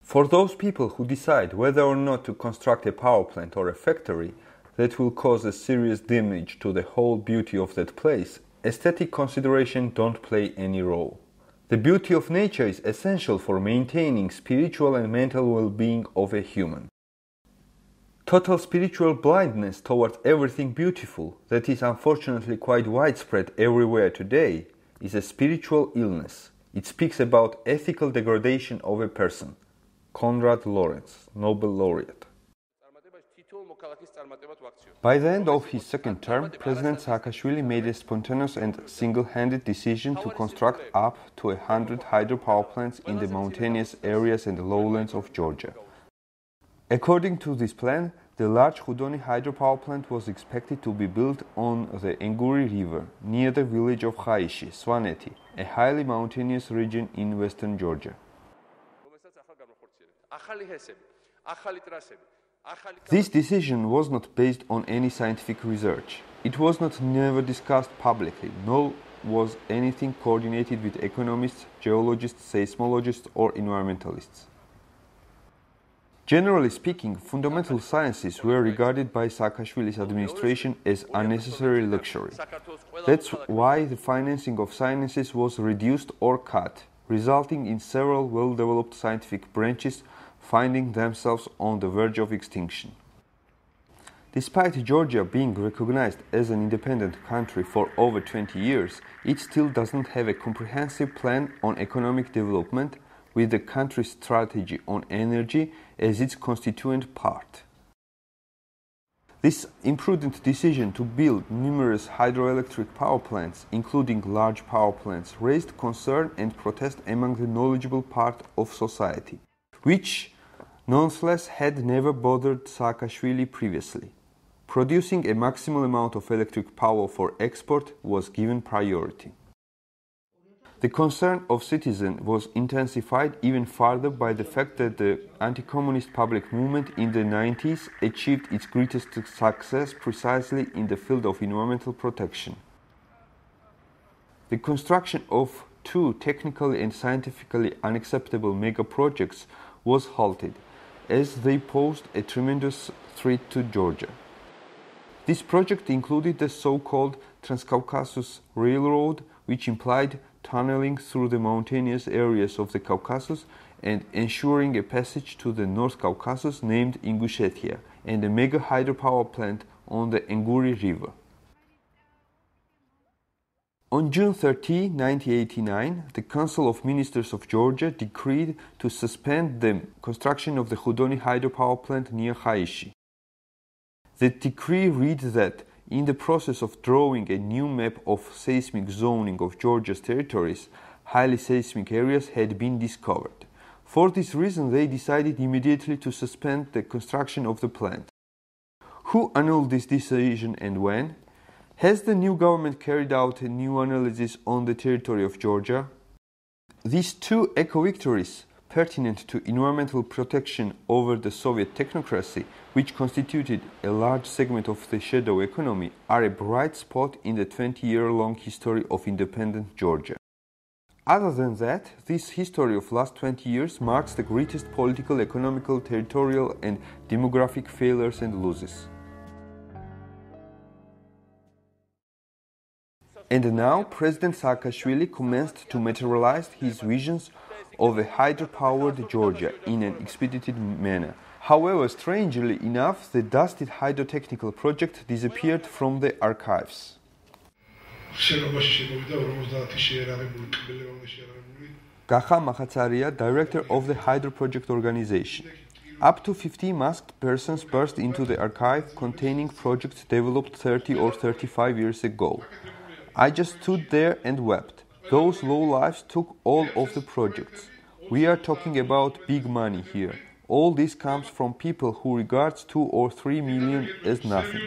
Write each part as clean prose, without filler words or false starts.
For those people who decide whether or not to construct a power plant or a factory that will cause a serious damage to the whole beauty of that place, aesthetic considerations don't play any role. The beauty of nature is essential for maintaining spiritual and mental well-being of a human. Total spiritual blindness towards everything beautiful, that is unfortunately quite widespread everywhere today, is a spiritual illness. It speaks about ethical degradation of a person. Konrad Lorenz, Nobel laureate. By the end of his second term, President Saakashvili made a spontaneous and single-handed decision to construct up to 100 hydropower plants in the mountainous areas and lowlands of Georgia. According to this plan, the large Khudoni hydropower plant was expected to be built on the Enguri River, near the village of Khaishi, Svaneti, a highly mountainous region in western Georgia. This decision was not based on any scientific research. It was never discussed publicly, nor was anything coordinated with economists, geologists, seismologists, or environmentalists. Generally speaking, fundamental sciences were regarded by Saakashvili's administration as unnecessary luxury. That's why the financing of sciences was reduced or cut, resulting in several well-developed scientific branches finding themselves on the verge of extinction. Despite Georgia being recognized as an independent country for over 20 years, it still doesn't have a comprehensive plan on economic development, with the country's strategy on energy as its constituent part. This imprudent decision to build numerous hydroelectric power plants, including large power plants, raised concern and protest among the knowledgeable part of society, which nonetheless had never bothered Saakashvili previously. Producing a maximal amount of electric power for export was given priority. The concern of citizens was intensified even further by the fact that the anti-communist public movement in the 90s achieved its greatest success precisely in the field of environmental protection. The construction of two technically and scientifically unacceptable mega projects was halted, as they posed a tremendous threat to Georgia. This project included the so-called Transcaucasus Railroad, which implied tunneling through the mountainous areas of the Caucasus and ensuring a passage to the North Caucasus named Ingushetia, and a mega hydropower plant on the Enguri River. On June 30, 1989, the Council of Ministers of Georgia decreed to suspend the construction of the Khudoni hydropower plant near Khaishi. The decree reads that in the process of drawing a new map of seismic zoning of Georgia's territories, highly seismic areas had been discovered. For this reason, they decided immediately to suspend the construction of the plant. Who annulled this decision and when? Has the new government carried out a new analysis on the territory of Georgia? These two eco-victories, pertinent to environmental protection over the Soviet technocracy, which constituted a large segment of the shadow economy, are a bright spot in the 20-year-long history of independent Georgia. Other than that, this history of last 20 years marks the greatest political, economical, territorial and demographic failures and losses. And now, President Saakashvili commenced to materialize his visions of a hydro-powered Georgia in an expedited manner. However, strangely enough, the dusted hydrotechnical project disappeared from the archives. Gacha Makhatsaria, director of the Hydro Project organization. Up to 50 masked persons burst into the archive containing projects developed 30 or 35 years ago. I just stood there and wept. Those lowlifes took all of the projects. We are talking about big money here. All this comes from people who regards 2 or 3 million as nothing.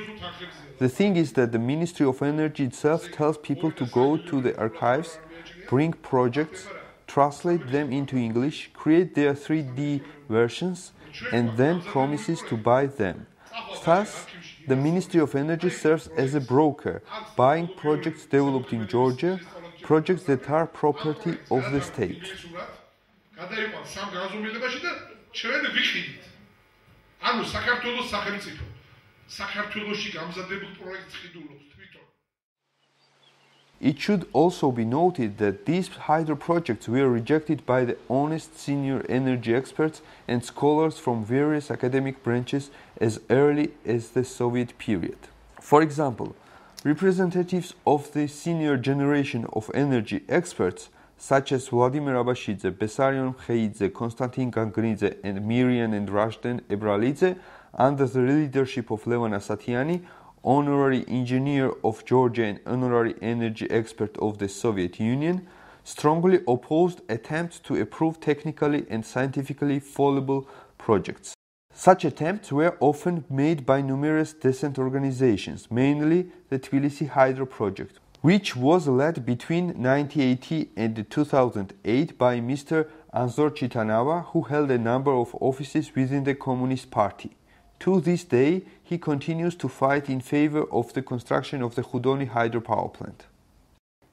The thing is that the Ministry of Energy itself tells people to go to the archives, bring projects, translate them into English, create their 3D versions, and then promises to buy them. Thus, the Ministry of Energy serves as a broker, buying projects developed in Georgia, projects that are property of the state. ჩვენ ვიხილით. ანუ საქართველოს სახელმწიფო საქართველოში გამზადებულ პროექტს ხიდულობს თვითონ. It should also be noted that these hydro projects were rejected by the honest senior energy experts and scholars from various academic branches as early as the Soviet period. For example, representatives of the senior generation of energy experts such as Vladimir Abashidze, Bessarion Mkheidze, Konstantin Gangridze, and Miriam and Rashden Ebralidze, under the leadership of Levan Asatiani, honorary engineer of Georgia and honorary energy expert of the Soviet Union, strongly opposed attempts to approve technically and scientifically fallible projects. Such attempts were often made by numerous decent organizations, mainly the Tbilisi Hydro Project, which was led between 1980 and 2008 by Mr. Anzor Chitanava, who held a number of offices within the Communist Party. To this day, he continues to fight in favor of the construction of the Khudoni hydropower plant.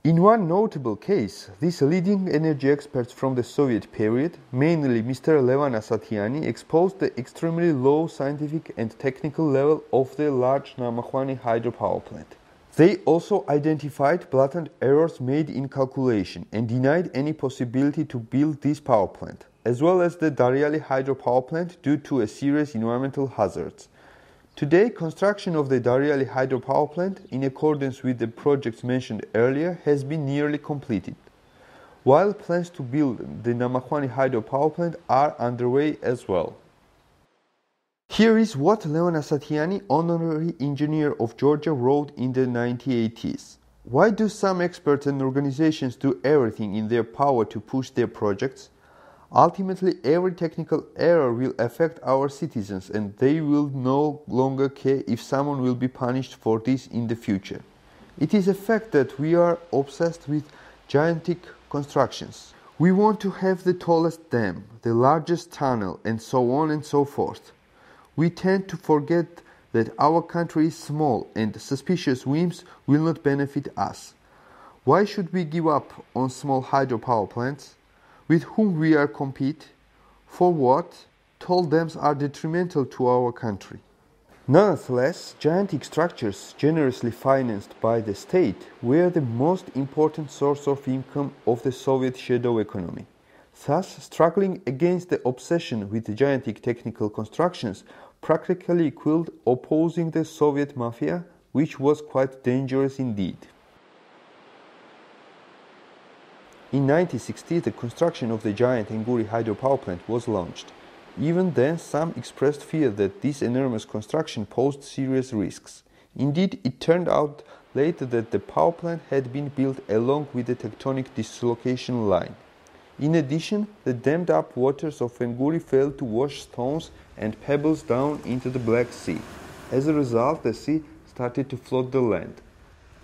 In one notable case, these leading energy experts from the Soviet period, mainly Mr. Levan Asatiani, exposed the extremely low scientific and technical level of the large Namakhvani hydropower plant. They also identified blatant errors made in calculation and denied any possibility to build this power plant, as well as the Daryali hydropower plant due to a serious environmental hazards. Today, construction of the Daryali hydropower plant, in accordance with the projects mentioned earlier, has been nearly completed, while plans to build the Namakhvani hydropower plant are underway as well. Here is what Levan Asatiani, honorary engineer of Georgia, wrote in the 1980s. Why do some experts and organizations do everything in their power to push their projects? Ultimately, every technical error will affect our citizens, and they will no longer care if someone will be punished for this in the future. It is a fact that we are obsessed with gigantic constructions. We want to have the tallest dam, the largest tunnel, and so on and so forth. We tend to forget that our country is small and suspicious whims will not benefit us. Why should we give up on small hydropower plants? With whom we are compete? For what? Tall dams are detrimental to our country. Nonetheless, gigantic structures generously financed by the state were the most important source of income of the Soviet shadow economy. Thus, struggling against the obsession with gigantic technical constructions practically equaled opposing the Soviet mafia, which was quite dangerous indeed. In 1960, the construction of the giant Enguri hydropower plant was launched. Even then, some expressed fear that this enormous construction posed serious risks. Indeed, it turned out later that the power plant had been built along with the tectonic dislocation line. In addition, the dammed up waters of Enguri failed to wash stones and pebbles down into the Black Sea. As a result, the sea started to flood the land.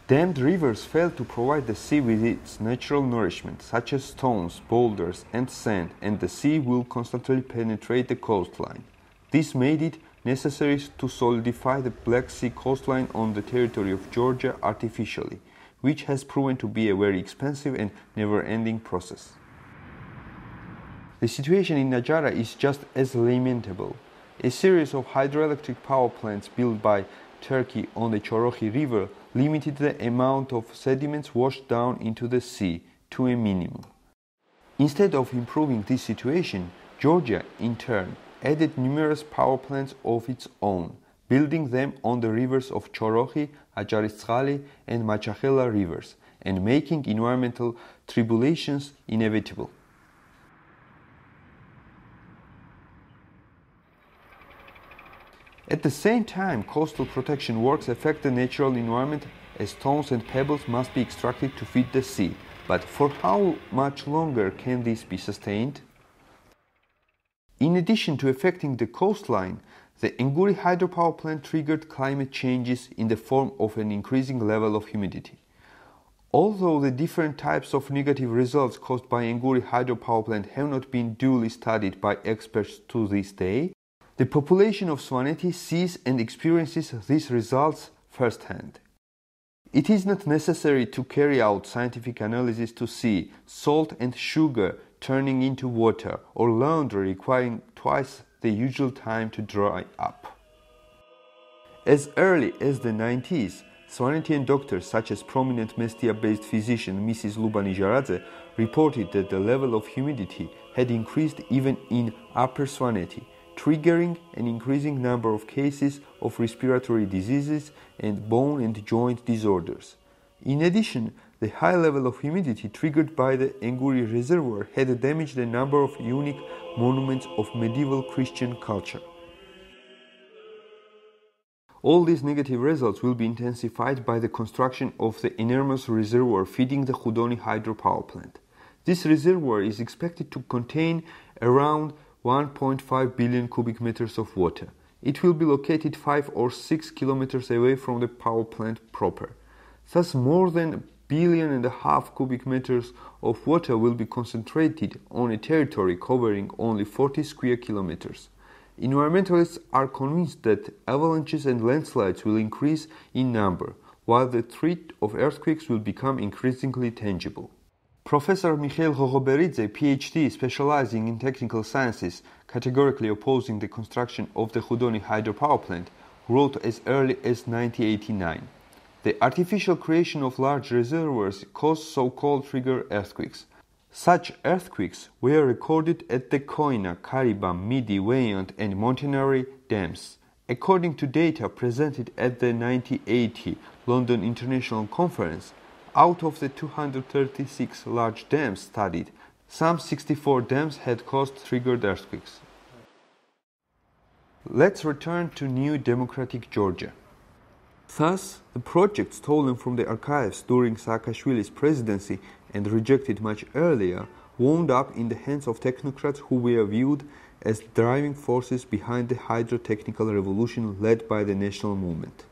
Dammed rivers failed to provide the sea with its natural nourishment, such as stones, boulders, and sand, and the sea will constantly penetrate the coastline. This made it necessary to solidify the Black Sea coastline on the territory of Georgia artificially, which has proven to be a very expensive and never-ending process. The situation in Najara is just as lamentable. A series of hydroelectric power plants built by Turkey on the Chorokhi River limited the amount of sediments washed down into the sea to a minimum. Instead of improving this situation, Georgia, in turn, added numerous power plants of its own, building them on the rivers of Chorokhi, Ajaristskhali, and Machakhela rivers, and making environmental tribulations inevitable. At the same time, coastal protection works affect the natural environment, as stones and pebbles must be extracted to feed the sea. But for how much longer can this be sustained? In addition to affecting the coastline, the Enguri hydropower plant triggered climate changes in the form of an increasing level of humidity. Although the different types of negative results caused by Enguri hydropower plant have not been duly studied by experts to this day, the population of Svaneti sees and experiences these results firsthand. It is not necessary to carry out scientific analysis to see salt and sugar turning into water or laundry requiring twice the usual time to dry up. As early as the 90s, Swanetian doctors such as prominent Mestia-based physician Mrs. Lubani-Jaradze reported that the level of humidity had increased even in Upper Swaneti, triggering an increasing number of cases of respiratory diseases and bone and joint disorders. In addition, the high level of humidity triggered by the Enguri Reservoir had damaged a number of unique monuments of medieval Christian culture. All these negative results will be intensified by the construction of the enormous reservoir feeding the Khudoni hydropower plant. This reservoir is expected to contain around 1.5 billion cubic meters of water. It will be located 5 or 6 kilometers away from the power plant proper. Thus, more than 1.5 billion cubic meters of water will be concentrated on a territory covering only 40 square kilometers. Environmentalists are convinced that avalanches and landslides will increase in number, while the threat of earthquakes will become increasingly tangible. Professor Mikhail Gogoberidze, PhD specializing in technical sciences, categorically opposing the construction of the Khudoni hydropower plant, wrote as early as 1989. The artificial creation of large reservoirs caused so-called trigger earthquakes. Such earthquakes were recorded at the Koina, Karibam, Midi, Wayant and Montanari dams. According to data presented at the 1980 London International Conference, out of the 236 large dams studied, some 64 dams had caused triggered earthquakes. Let's return to New Democratic Georgia. Thus, the project stolen from the archives during Saakashvili's presidency and rejected much earlier wound up in the hands of technocrats who were viewed as driving forces behind the hydrotechnical revolution led by the national movement.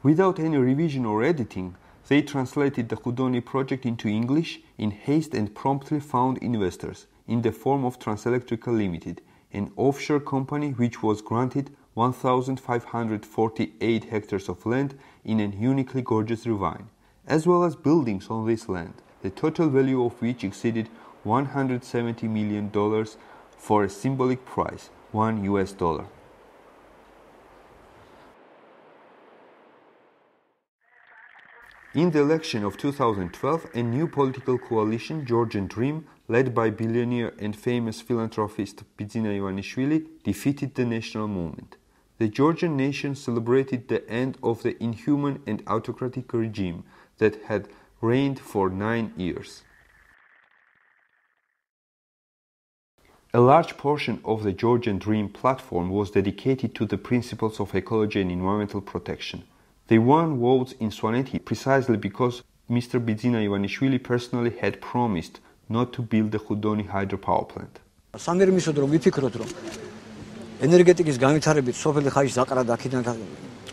Without any revision or editing, they translated the Khudoni project into English in haste and promptly found investors in the form of Transelectrica Limited, an offshore company which was granted 1,548 hectares of land in an uniquely gorgeous ravine, as well as buildings on this land, the total value of which exceeded $170 million for a symbolic price, $1. In the election of 2012, a new political coalition, Georgian Dream, led by billionaire and famous philanthropist Bidzina Ivanishvili, defeated the national movement. The Georgian nation celebrated the end of the inhuman and autocratic regime that had reigned for 9 years. A large portion of the Georgian Dream platform was dedicated to the principles of ecology and environmental protection. They won votes in Swaneti precisely because Mr. Bidzina Ivanishvili personally had promised not to build the Khudoni hydropower plant. ენერგეტიკის განვითარებით სოფელი ხაიში დაყრა და აქედან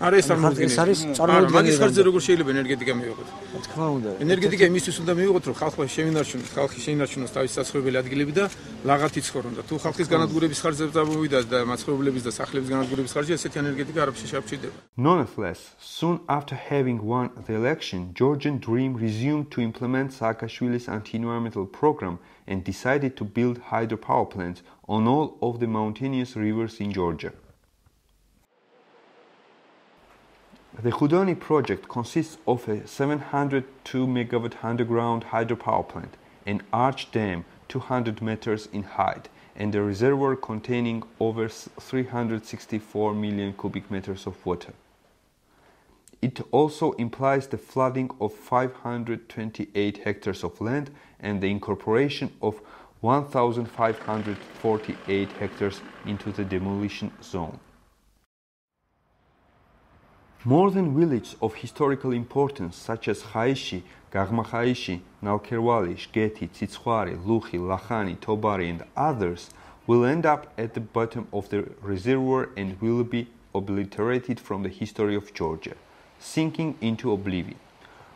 არის წარმოუდგენელი. ეს არის წარმოუდგენელი. მაგის ხარჯზე როგორ შეიძლება ენერგეტიკა მივიღოთ? რა თქმა უნდა. ენერგეტიკა იმისთვის უნდა მივიღოთ, რომ ხალხმა შევინარჩუნოთ, ხალხი შეინარჩუნოს თავის საცხოვრებელი ადგილები და ლაღათი ცხოვრონ და თუ ხალხის განადგურების ხარჯზე წამოვიდას და მაცხოვრებლების და სახლების განადგურების ხარჯი, ესეთი ენერგეტიკა არაფერში შეაფჭირდება. Nonetheless, soon after having won the election, Georgian Dream resumed to implement Saakashvili's anti-environmental program and decided to build hydropower plants on all of the mountainous rivers in Georgia. The Khudoni project consists of a 702 megawatt underground hydropower plant, an arch dam 200 meters in height, and a reservoir containing over 364 million cubic meters of water. It also implies the flooding of 528 hectares of land and the incorporation of 1,548 hectares into the demolition zone. Modern villages of historical importance such as Khaishi, Gagmakhaishi, Nalkervali, Shgeti, Tsitskhvari, Lukhi, Lakhani, Tobari and others will end up at the bottom of the reservoir and will be obliterated from the history of Georgia, sinking into oblivion.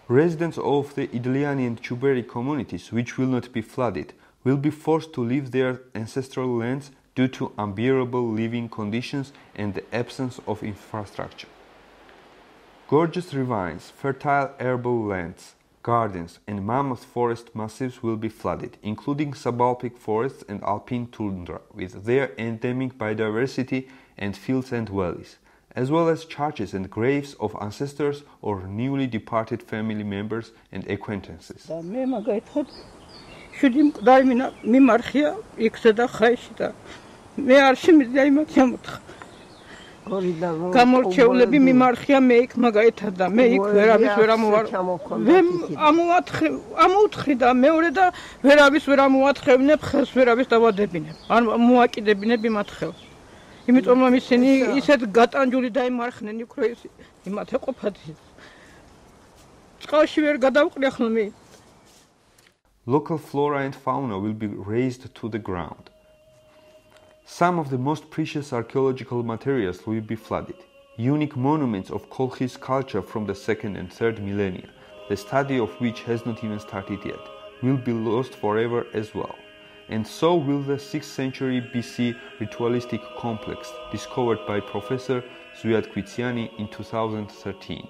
Residents of the Idliani and Chuberi communities, which will not be flooded, will be forced to leave their ancestral lands due to unbearable living conditions and the absence of infrastructure. Gorgeous ravines, fertile arable lands, gardens, and mammoth forest massifs will be flooded, including subalpine forests and alpine tundra, with their endemic biodiversity and fields and valleys, as well as churches and graves of ancestors or newly departed family members and acquaintances. გამორჩეულები მიმარხია მე იქ მაგაითად და მე იქ ვერავის ვერ ამოუთხრი და მეორე და ვერავის ვერ ამოათხოვნებ ხელს ვერავის დავადებინებ ან მოაკიდებინებ იმათ ხელს იმიტომ რომ ისინი ისეთ გატანჯული დაიმარხნენ იქ რომ იმათ ეყოფათ წყალში ვერ გადავყრი ახლა მე. Local flora and fauna will be razed to the ground. Some of the most precious archaeological materials will be flooded. Unique monuments of Kolkhi's culture from the 2nd and 3rd millennia, the study of which has not even started yet, will be lost forever as well. And so will the 6th century BC ritualistic complex discovered by Professor Zuyad Kvitsiani in 2013.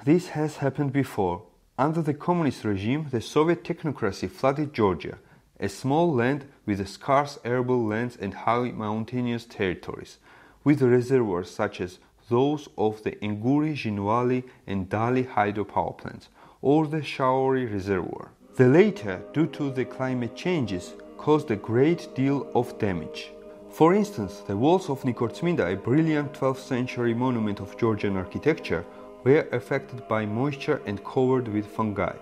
This has happened before. Under the communist regime, the Soviet technocracy flooded Georgia, a small land with scarce arable lands and highly mountainous territories, with reservoirs such as those of the Enguri, Jinwali and Dali hydropower plants, or the Shaori reservoir. The latter, due to the climate changes, caused a great deal of damage. For instance, the walls of Nikortsminda, a brilliant 12th century monument of Georgian architecture, were affected by moisture and covered with fungi.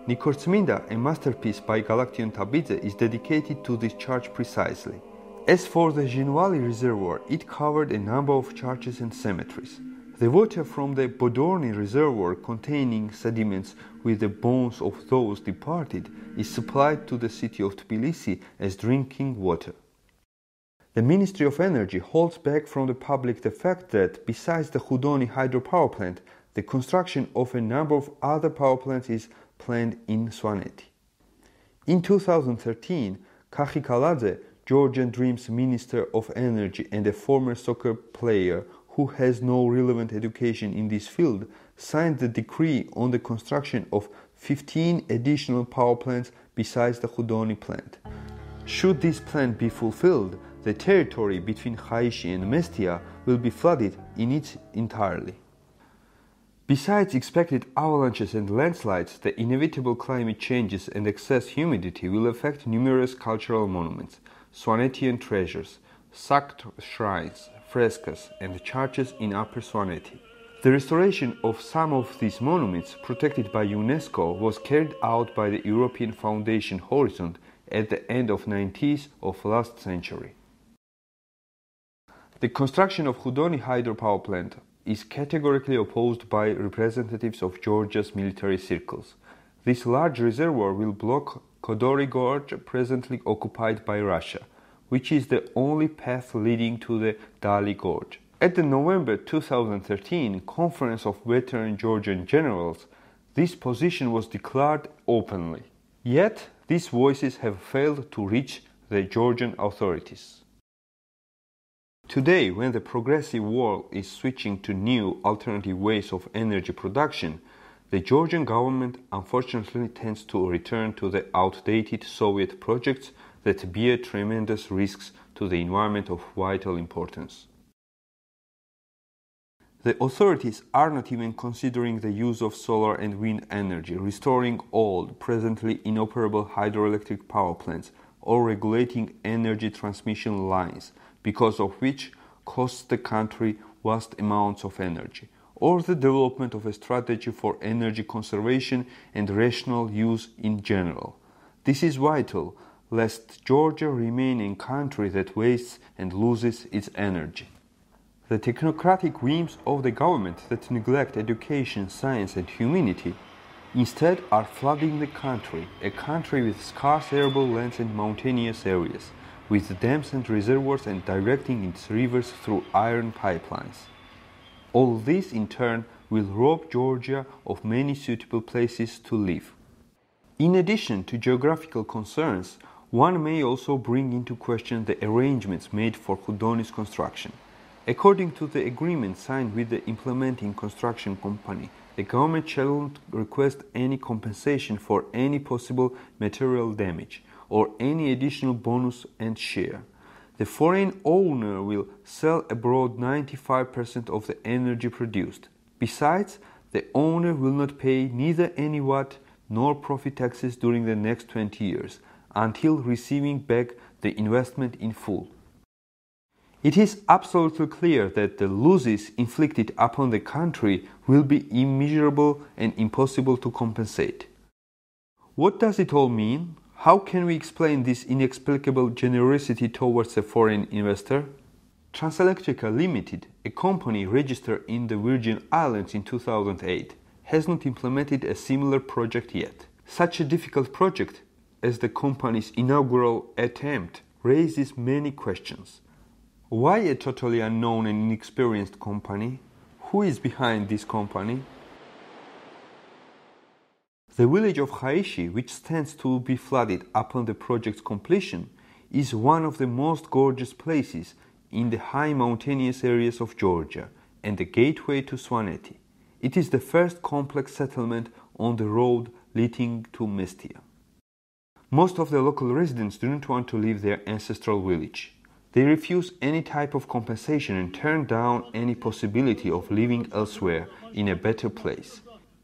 Nikortsminda, a masterpiece by Galaktion Tabidze, is dedicated to this church precisely. As for the Jinwali reservoir, it covered a number of churches and cemeteries. The water from the Bodorny reservoir, containing sediments with the bones of those departed, is supplied to the city of Tbilisi as drinking water. The Ministry of Energy holds back from the public the fact that, besides the Khudoni hydropower plant, the construction of a number of other power plants is planned in Svaneti. In 2013, Kachi Kaladze, Georgian Dream's Minister of Energy and a former soccer player who has no relevant education in this field, signed the decree on the construction of 15 additional power plants besides the Khudoni plant. Should this plan be fulfilled, the territory between Khaishi and Mestia will be flooded in its entirety. Besides expected avalanches and landslides, the inevitable climate changes and excess humidity will affect numerous cultural monuments, Swanetian treasures, sacked shrines, frescoes, and churches in Upper Swaneti. The restoration of some of these monuments, protected by UNESCO, was carried out by the European Foundation Horizon at the end of 90s of last century. The construction of Khudoni hydropower plant is categorically opposed by representatives of Georgia's military circles. This large reservoir will block Kodori Gorge, presently occupied by Russia, which is the only path leading to the Dali Gorge. At the November 2013 Conference of Veteran Georgian Generals, this position was declared openly. Yet, these voices have failed to reach the Georgian authorities. Today, when the progressive world is switching to new alternative ways of energy production, the Georgian government unfortunately tends to return to the outdated Soviet projects that bear tremendous risks to the environment of vital importance. The authorities are not even considering the use of solar and wind energy, restoring old, presently inoperable hydroelectric power plants, or regulating energy transmission lines, because of which costs the country vast amounts of energy, or the development of a strategy for energy conservation and rational use in general. This is vital, lest Georgia remain a country that wastes and loses its energy. The technocratic whims of the government that neglect education, science and humanity instead are flooding the country, a country with scarce arable lands and mountainous areas, with dams and reservoirs, and directing its rivers through iron pipelines. All this in turn will rob Georgia of many suitable places to live. In addition to geographical concerns, one may also bring into question the arrangements made for Khudoni's construction. According to the agreement signed with the implementing construction company, the government shall request any compensation for any possible material damage or any additional bonus and share. The foreign owner will sell abroad 95% of the energy produced. Besides, the owner will not pay neither any VAT nor profit taxes during the next 20 years until receiving back the investment in full. It is absolutely clear that the losses inflicted upon the country will be immeasurable and impossible to compensate. What does it all mean? How can we explain this inexplicable generosity towards a foreign investor? Transelectrica Limited, a company registered in the Virgin Islands in 2008, has not implemented a similar project yet. Such a difficult project as the company's inaugural attempt raises many questions. Why a totally unknown and inexperienced company? Who is behind this company? The village of Khaishi, which stands to be flooded upon the project's completion, is one of the most gorgeous places in the high mountainous areas of Georgia and the gateway to Svaneti. It is the first complex settlement on the road leading to Mestia. Most of the local residents do not want to leave their ancestral village. They refuse any type of compensation and turn down any possibility of living elsewhere in a better place.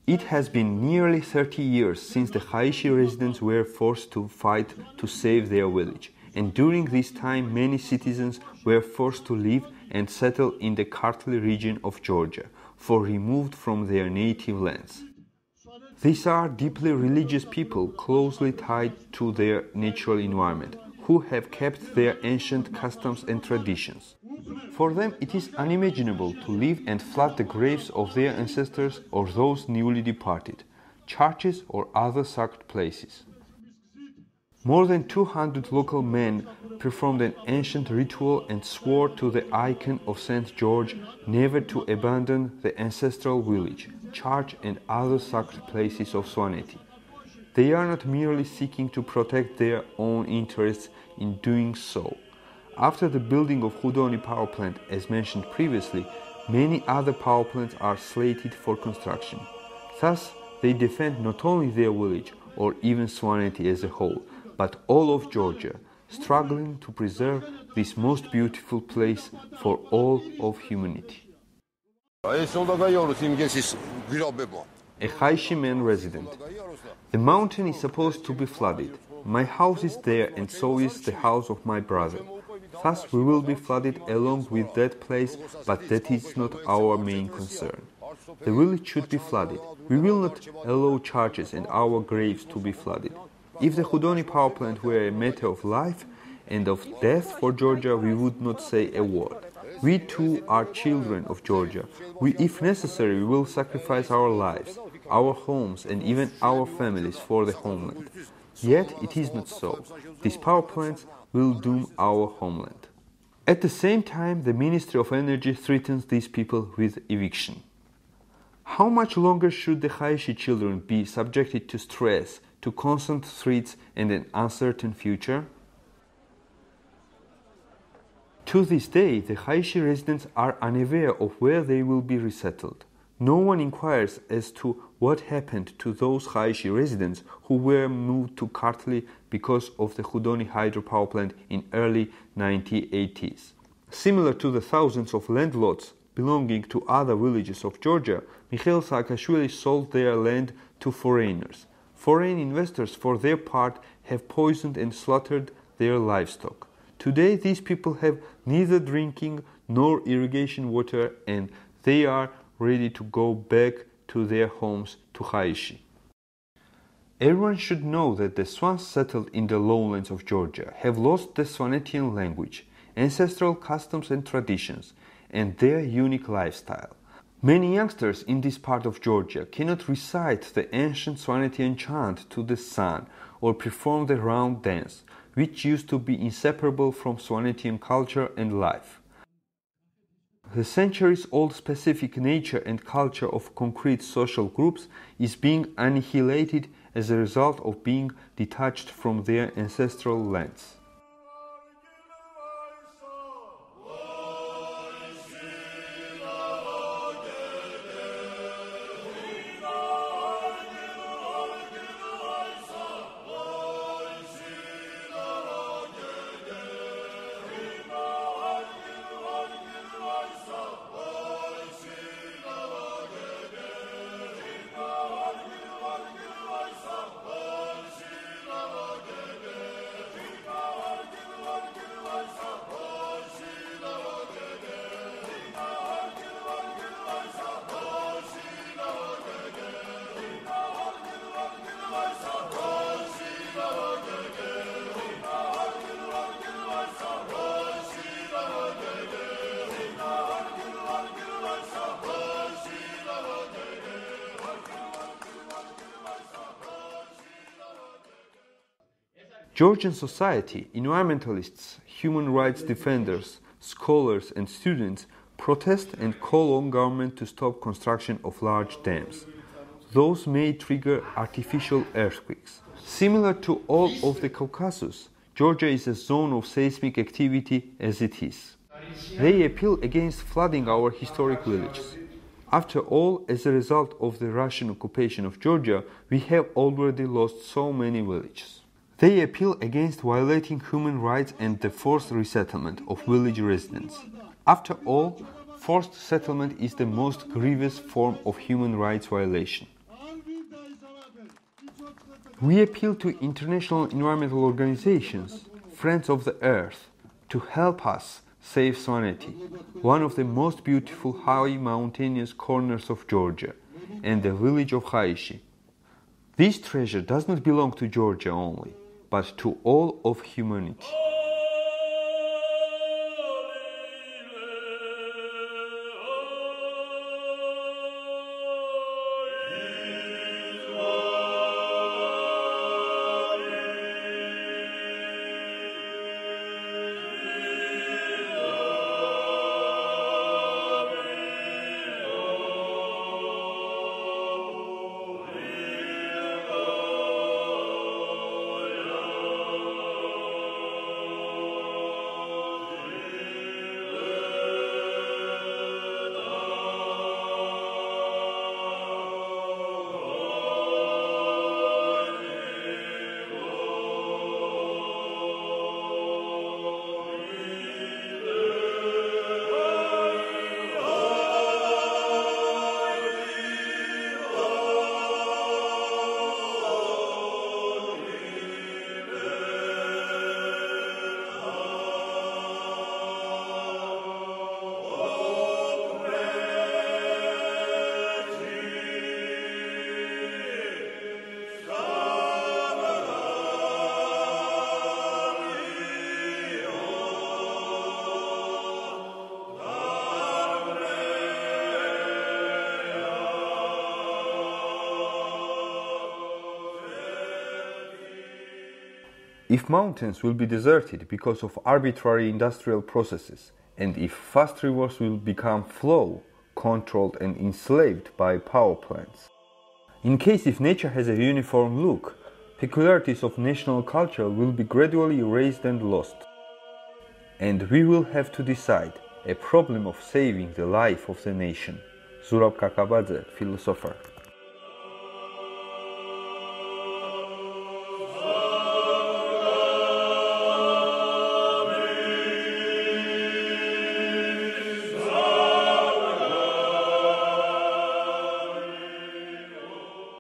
It has been nearly 30 years since the Khaishi residents were forced to fight to save their village, and during this time many citizens were forced to leave and settle in the Kartli region of Georgia, for removed from their native lands. These are deeply religious people closely tied to their natural environment, who have kept their ancient customs and traditions. For them, it is unimaginable to leave and flood the graves of their ancestors or those newly departed, churches or other sacred places. More than 200 local men performed an ancient ritual and swore to the icon of St. George never to abandon the ancestral village, church and other sacred places of Svaneti. They are not merely seeking to protect their own interests in doing so. After the building of Khudoni power plant, as mentioned previously, many other power plants are slated for construction. Thus, they defend not only their village or even Svaneti as a whole, but all of Georgia, struggling to preserve this most beautiful place for all of humanity. A Khaishi man resident. The mountain is supposed to be flooded. My house is there and so is the house of my brother. Thus we will be flooded along with that place, but that is not our main concern. The village should be flooded. We will not allow churches and our graves to be flooded. If the Khudoni power plant were a matter of life and of death for Georgia, we would not say a word. We too are children of Georgia. If necessary, we will sacrifice our lives, our homes and even our families for the homeland. Yet it is not so. These power plants will doom our homeland. At the same time, the Ministry of Energy threatens these people with eviction. How much longer should the Khaishi children be subjected to stress, to constant threats and an uncertain future? To this day, the Khaishi residents are unaware of where they will be resettled. No one inquires as to what happened to those Khaishi residents who were moved to Kartli because of the Khudoni hydropower plant in early 1980s. Similar to the thousands of landlords belonging to other villages of Georgia, Mikhail Saakashvili sold their land to foreigners. Foreign investors, for their part, have poisoned and slaughtered their livestock. Today, these people have neither drinking nor irrigation water, and they are ready to go back to their homes to Khaishi. Everyone should know that the Swans settled in the lowlands of Georgia have lost the Svanetian language, ancestral customs and traditions, and their unique lifestyle. Many youngsters in this part of Georgia cannot recite the ancient Svanetian chant to the sun or perform the round dance, which used to be inseparable from Svanetian culture and life. The centuries-old specific nature and culture of concrete social groups is being annihilated as a result of being detached from their ancestral lands. Georgian society, environmentalists, human rights defenders, scholars and students protest and call on government to stop construction of large dams. Those may trigger artificial earthquakes. Similar to all of the Caucasus, Georgia is a zone of seismic activity as it is. They appeal against flooding our historic villages. After all, as a result of the Russian occupation of Georgia, we have already lost so many villages. They appeal against violating human rights and the forced resettlement of village residents. After all, forced settlement is the most grievous form of human rights violation. We appeal to international environmental organizations, Friends of the Earth, to help us save Svaneti, one of the most beautiful high mountainous corners of Georgia, and the village of Khaishi. This treasure does not belong to Georgia only, but to all of humanity. If mountains will be deserted because of arbitrary industrial processes, and if fast rivers will become flow, controlled and enslaved by power plants. In case if nature has a uniform look, peculiarities of national culture will be gradually erased and lost. And we will have to decide a problem of saving the life of the nation. Zurab Kakabadze, philosopher.